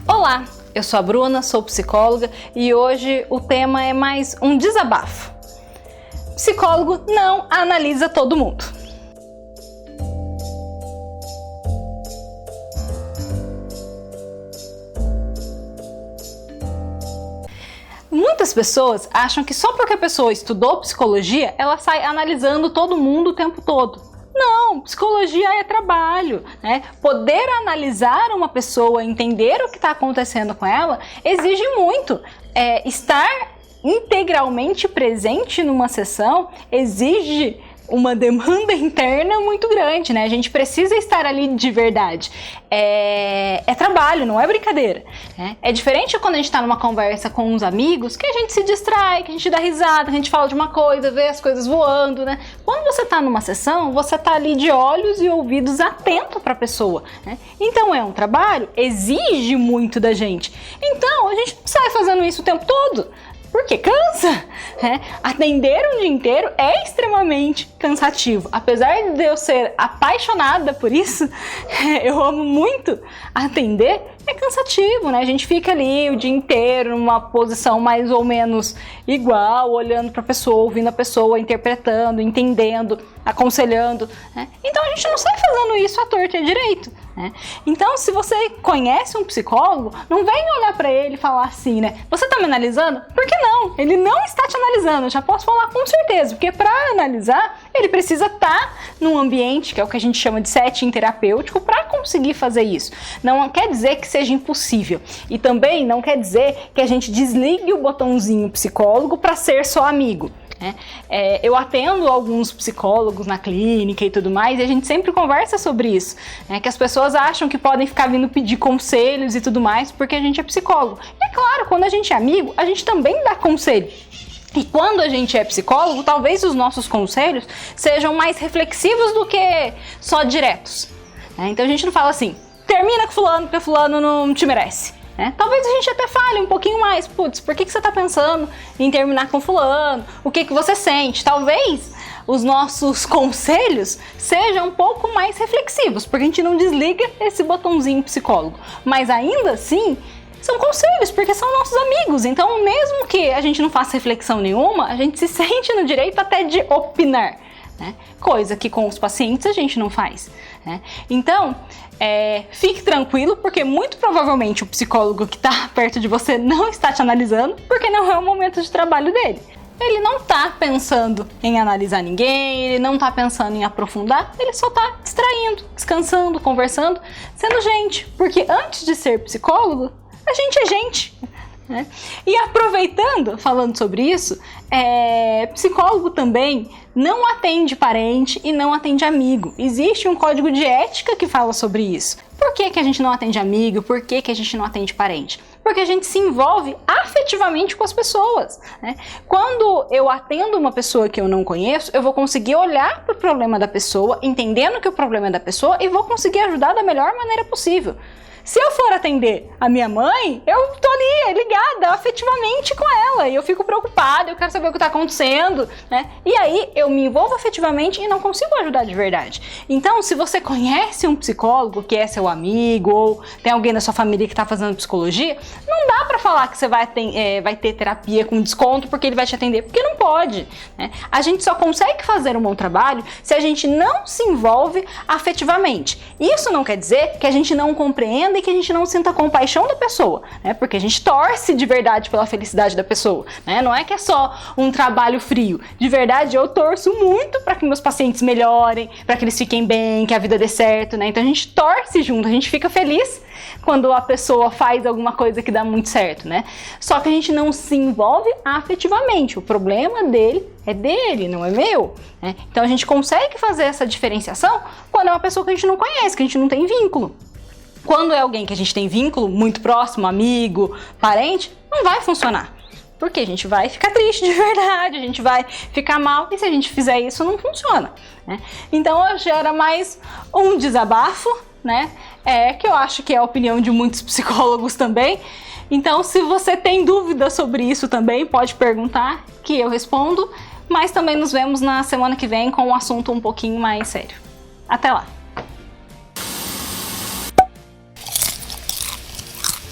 Olá, eu sou a Bruna, sou psicóloga e hoje o tema é mais um desabafo. Psicólogo não analisa todo mundo. Muitas pessoas acham que só porque a pessoa estudou psicologia, ela sai analisando todo mundo o tempo todo. Não, psicologia é trabalho, né? Poder analisar uma pessoa, entender o que está acontecendo com ela, exige muito. Estar integralmente presente numa sessão exige uma demanda interna muito grande, né? A gente precisa estar ali de verdade. É trabalho, não é brincadeira, né? É diferente quando a gente está numa conversa com uns amigos, que a gente se distrai, que a gente dá risada, que a gente fala de uma coisa, vê as coisas voando, né? Quando você está numa sessão, você está ali de olhos e ouvidos atento para a pessoa, né? Então é um trabalho, exige muito da gente. Então a gente não sai fazendo isso o tempo todo. Porque cansa, né? Atender um dia inteiro é extremamente cansativo. Apesar de eu ser apaixonada por isso, eu amo muito atender, é cansativo, né? A gente fica ali o dia inteiro numa posição mais ou menos igual, olhando para a pessoa, ouvindo a pessoa, interpretando, entendendo, aconselhando, né? Então a gente não sai fazendo isso à torta e à direito, né? Então, se você conhece um psicólogo, não vem olhar para ele e falar assim, né? Você está me analisando? Por que não? Ele não está te analisando, eu já posso falar com certeza, porque para analisar, ele precisa estar num ambiente, que é o que a gente chama de setting terapêutico, para conseguir fazer isso. Não quer dizer que seja impossível. E também não quer dizer que a gente desligue o botãozinho psicólogo para ser só amigo. Eu atendo alguns psicólogos na clínica e tudo mais, e a gente sempre conversa sobre isso, né? Que as pessoas acham que podem ficar vindo pedir conselhos e tudo mais porque a gente é psicólogo. E é claro, quando a gente é amigo, a gente também dá conselho. E quando a gente é psicólogo, talvez os nossos conselhos sejam mais reflexivos do que só diretos, né? Então a gente não fala assim, termina com fulano porque fulano não te merece. Talvez a gente até fale um pouquinho mais, putz, por que você está pensando em terminar com fulano? O que você sente? Talvez os nossos conselhos sejam um pouco mais reflexivos, porque a gente não desliga esse botãozinho psicólogo. Mas ainda assim, são conselhos, porque são nossos amigos. Então, mesmo que a gente não faça reflexão nenhuma, a gente se sente no direito até de opinar, né? Coisa que com os pacientes a gente não faz, né? Então, fique tranquilo, porque muito provavelmente o psicólogo que está perto de você não está te analisando, porque não é o momento de trabalho dele. Ele não está pensando em analisar ninguém, ele não está pensando em aprofundar, ele só está distraindo, descansando, conversando, sendo gente, porque antes de ser psicólogo, a gente é gente, né? E aproveitando, falando sobre isso, psicólogo também não atende parente e não atende amigo. Existe um código de ética que fala sobre isso. Por que a gente não atende amigo? Por que a gente não atende parente? Porque a gente se envolve afetivamente com as pessoas, né? Quando eu atendo uma pessoa que eu não conheço, eu vou conseguir olhar para o problema da pessoa, entendendo que o problema é da pessoa, e vou conseguir ajudar da melhor maneira possível. Se eu for atender a minha mãe, eu tô ali ligada afetivamente com ela e eu fico preocupada, eu quero saber o que está acontecendo, né? E aí eu me envolvo afetivamente e não consigo ajudar de verdade. Então, se você conhece um psicólogo que é seu amigo ou tem alguém da sua família que está fazendo psicologia, não dá para falar que você vai ter terapia com desconto porque ele vai te atender, porque não pode, né? A gente só consegue fazer um bom trabalho se a gente não se envolve afetivamente. Isso não quer dizer que a gente não compreenda e que a gente não sinta compaixão da pessoa, né? Porque a gente torce de verdade pela felicidade da pessoa, né? Não é que é só um trabalho frio. De verdade, eu torço muito para que meus pacientes melhorem, para que eles fiquem bem, que a vida dê certo, né? Então a gente torce junto, a gente fica feliz quando a pessoa faz alguma coisa que dá muito certo, né? Só que a gente não se envolve afetivamente. O problema dele é dele, não é meu, né? Então a gente consegue fazer essa diferenciação quando é uma pessoa que a gente não conhece, que a gente não tem vínculo. Quando é alguém que a gente tem vínculo muito próximo, amigo, parente, não vai funcionar. Porque a gente vai ficar triste de verdade, a gente vai ficar mal, e se a gente fizer isso, não funciona, né? Então hoje era mais um desabafo, né? Que eu acho que é a opinião de muitos psicólogos também. Então, se você tem dúvida sobre isso também, pode perguntar que eu respondo. Mas também nos vemos na semana que vem com um assunto um pouquinho mais sério. Até lá!